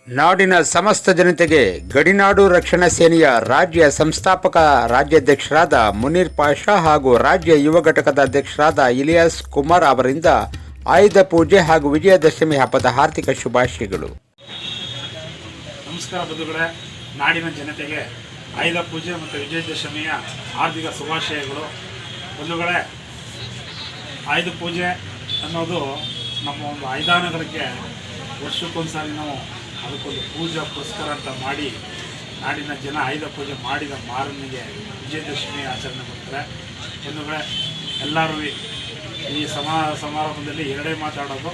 ನಾಡಿನ ಸಮಸ್ತ ಜನತೆಗೆ ಗಡಿನಾಡು ರಕ್ಷಣಾ ಸೇನೆಯ ರಾಜ್ಯ ಸಂಸ್ಥಾಪಕ ರಾಜ್ಯಾಧ್ಯಕ್ಷರಾದ ಮುನೀರ್ ಪಾಷಾ ಹಾಗೂ ರಾಜ್ಯ ಯುವ ಘಟಕದ ಅಧ್ಯಕ್ಷರಾದ ಇಲಿಯಾಸ್ ಕುಮಾರ್ ಅವರಿಂದ ಆಯುಧ ಪೂಜೆ ಹಾಗೂ ವಿಜಯದಶಮಿ ಹಬ್ಬದ ಹಾರ್ದಿಕ ಶುಭಾಶಯಗಳು. ನಮಸ್ಕಾರ ಬಂಧುಗಳೇ, ನಾಡಿನ ಜನತೆಗೆ ಆಯುಧ ಪೂಜೆ ಮತ್ತು ವಿಜಯದಶಮಿಯ ಹಾರ್ದಿಕ ಶುಭಾಶಯಗಳು. ಬಂಧುಗಳೇ, ಆಯುಧ ಪೂಜೆ ಅನ್ನೋದು ನಮ್ಮ ಒಂದು ಐದಾನಗಳಿಗೆ ವರ್ಷಕ್ಕೊಂದ್ಸಾರಿ ನಾವು ಅದಕ್ಕೊಂದು ಪೂಜಾ ಪುರಸ್ಕಾರ ಅಂತ ಮಾಡಿ ನಾಡಿನ ಜನ ಆಯುಧ ಪೂಜೆ ಮಾಡಿದ ಮಾರನಿಗೆ ವಿಜಯದಶಮಿ ಆಚರಣೆ ಮಾಡ್ತಾರೆ. ಬಂಧುಗಳೇ, ಎಲ್ಲರೂ ಈ ಸಮಾರಂಭದಲ್ಲಿ ಎರಡೇ ಮಾತಾಡೋದು,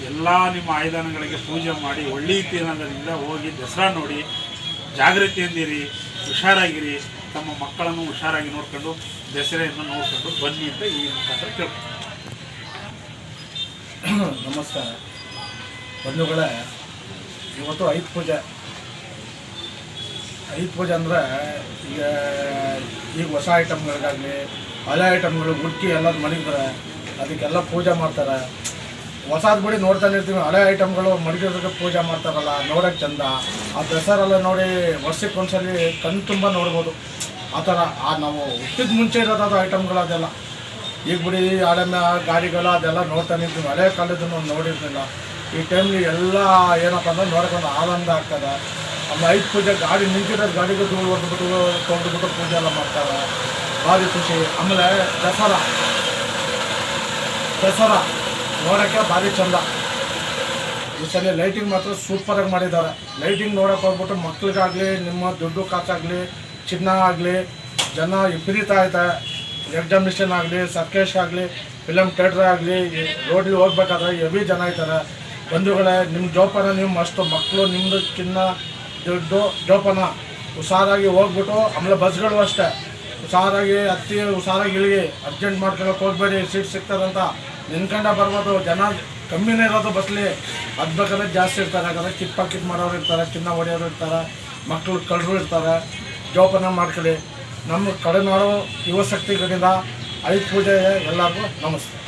ಎಲ್ಲ ನಿಮ್ಮ ಆಯುಧಾನಗಳಿಗೆ ಪೂಜೆ ಮಾಡಿ ಒಳ್ಳೆಯತನದಿಂದ ಹೋಗಿ ದಸರಾ ನೋಡಿ ಜಾಗೃತಿಯಿಂದಿರಿ, ಹುಷಾರಾಗಿರಿ, ತಮ್ಮ ಮಕ್ಕಳನ್ನು ಹುಷಾರಾಗಿ ನೋಡ್ಕೊಂಡು ದಸರೆಯನ್ನು ನೋಡ್ಕೊಂಡು ಬನ್ನಿ ಅಂತ ಈ ಮುಖಾಂತರ ಕೇಳ್ಬೋದು. ನಮಸ್ಕಾರ ಬಂಧುಗಳೇ, ಇವತ್ತು ಐದು ಪೂಜೆ ಅಂದರೆ ಈಗ ಹೊಸ ಐಟಮ್ಗಳಿಗಾಗಲಿ ಹಳೆ ಐಟಮ್ಗಳು ಹುಡುಕಿ ಎಲ್ಲದು ಮಡಗಿದ್ರೆ ಅದಕ್ಕೆಲ್ಲ ಪೂಜೆ ಮಾಡ್ತಾರೆ. ಹೊಸದು ಬಿಡಿ ನೋಡ್ತಾನೆ ಇರ್ತೀವಿ, ಹಳೆ ಐಟಮ್ಗಳು ಮಡಗಿರೋದಕ್ಕೆ ಪೂಜೆ ಮಾಡ್ತಾರಲ್ಲ, ನೋಡೋಕ್ಕೆ ಚಂದ. ಆ ದಸರೆಲ್ಲ ನೋಡಿ ವರ್ಷಕ್ಕೊಂದ್ಸಲಿ ಕಣ್ಣು ತುಂಬ ನೋಡ್ಬೋದು. ಆ ಥರ ನಾವು ಹುಟ್ಟಿದ ಮುಂಚೆ ಇರೋದು ಐಟಮ್ಗಳು ಅದೆಲ್ಲ. ಈಗ ಬಿಡಿ ಹಳೆ ಗಾಡಿಗಳು ಅದೆಲ್ಲ ನೋಡ್ತಾನೆ ಇರ್ತೀವಿ, ಹಳೆ ಕಾಲದನ್ನು ನೋಡಿರ್ತಿಲ್ಲ. ಈ ಟೈಮ್ಲಿ ಎಲ್ಲ ಏನಪ್ಪ ಅಂದ್ರೆ ನೋಡ್ಕೊಂಡು ಆನಂದ ಆಗ್ತದೆ. ಆಮೇಲೆ ಐದು ಪೂಜೆ ಗಾಡಿ ನಿಂತಿರೋದು ಗಾಡಿಗೂ ಧೂಳು ಹೊಡೆದ್ಬಿಟ್ಟು ತೊಳೆದ್ಬಿಟ್ಟು ಪೂಜೆ ಎಲ್ಲ ಮಾಡ್ತಾರೆ, ಭಾರಿ ಖುಷಿ. ಆಮೇಲೆ ದಸರಾ ನೋಡೋಕ್ಕೆ ಭಾರಿ ಚಂದ. ಈ ಸಲ ಲೈಟಿಂಗ್ ಮಾತ್ರ ಸೂಪರಾಗಿ ಮಾಡಿದ್ದಾರೆ. ಲೈಟಿಂಗ್ ನೋಡೋಕೆ ಹೋಗ್ಬಿಟ್ಟು ಮಕ್ಳಿಗಾಗಲಿ, ನಿಮ್ಮ ದುಡ್ಡು ಕಾಸಾಗಲಿ, ಚಿನ್ನ ಆಗಲಿ, ಜನ ವಿಪರೀತ ಐತೆ. ಎಕ್ಸಾಮಿಷನ್ ಆಗಲಿ, ಸರ್ಕೇಶ್ ಆಗಲಿ, ಫಿಲಮ್ ಥಿಯೇಟ್ರ್ ಆಗಲಿ, ರೋಡ್ಲಿ ಹೋಗ್ಬೇಕಾದ್ರೆ ಹೆವಿ ಜನ ಇದ್ದಾರೆ. ಬಂಧುಗಳೇ, ನಿಮ್ಮ ಜೋಪಾನ ನೀವು ಮಸ್ತು, ಮಕ್ಕಳು ನಿಮ್ಮದು ಚಿನ್ನ ದುಡ್ಡು ಜೋಪಾನ ಹುಷಾರಾಗಿ ಹೋಗ್ಬಿಟ್ಟು. ಆಮೇಲೆ ಬಸ್ಗಳು ಅಷ್ಟೇ ಹುಷಾರಾಗಿ ಹತ್ತಿ, ಹುಷಾರಾಗಿ ಇಳಿಗೆ, ಅರ್ಜೆಂಟ್ ಮಾಡ್ಕೊಳಕ್ಕೆ ಹೋಗ್ಬೇಡಿ, ಸೀಟ್ ಸಿಗ್ತದಂತ ನಿನ್ಕಂಡ ಬರ್ಬೋದು. ಜನ ಕಮ್ಮಿನೇ ಇರೋದು ಬಸ್ಲಿ, ಅದು ಬೇಕಾದ್ರೆ ಜಾಸ್ತಿ ಇರ್ತಾರೆ. ಯಾಕಂದರೆ ಕಿಟ್ ಪಾಕಿಟ್ ಮಾಡೋರು ಇರ್ತಾರೆ, ಚಿನ್ನ ಹೊಡೆಯೋರು ಇರ್ತಾರೆ, ಮಕ್ಕಳು ಕಳ್ಳರು ಇರ್ತಾರೆ. ಜೋಪಾನ ಮಾಡ್ಕೊಳ್ಳಿ. ನಮ್ಮ ಕಡೆನಾಡು ಯುವ ಶಕ್ತಿ ಕಡೆಯಿಂದ ಐದು ಪೂಜೆಗೆ ಎಲ್ಲರಿಗೂ ನಮಸ್ತೆ.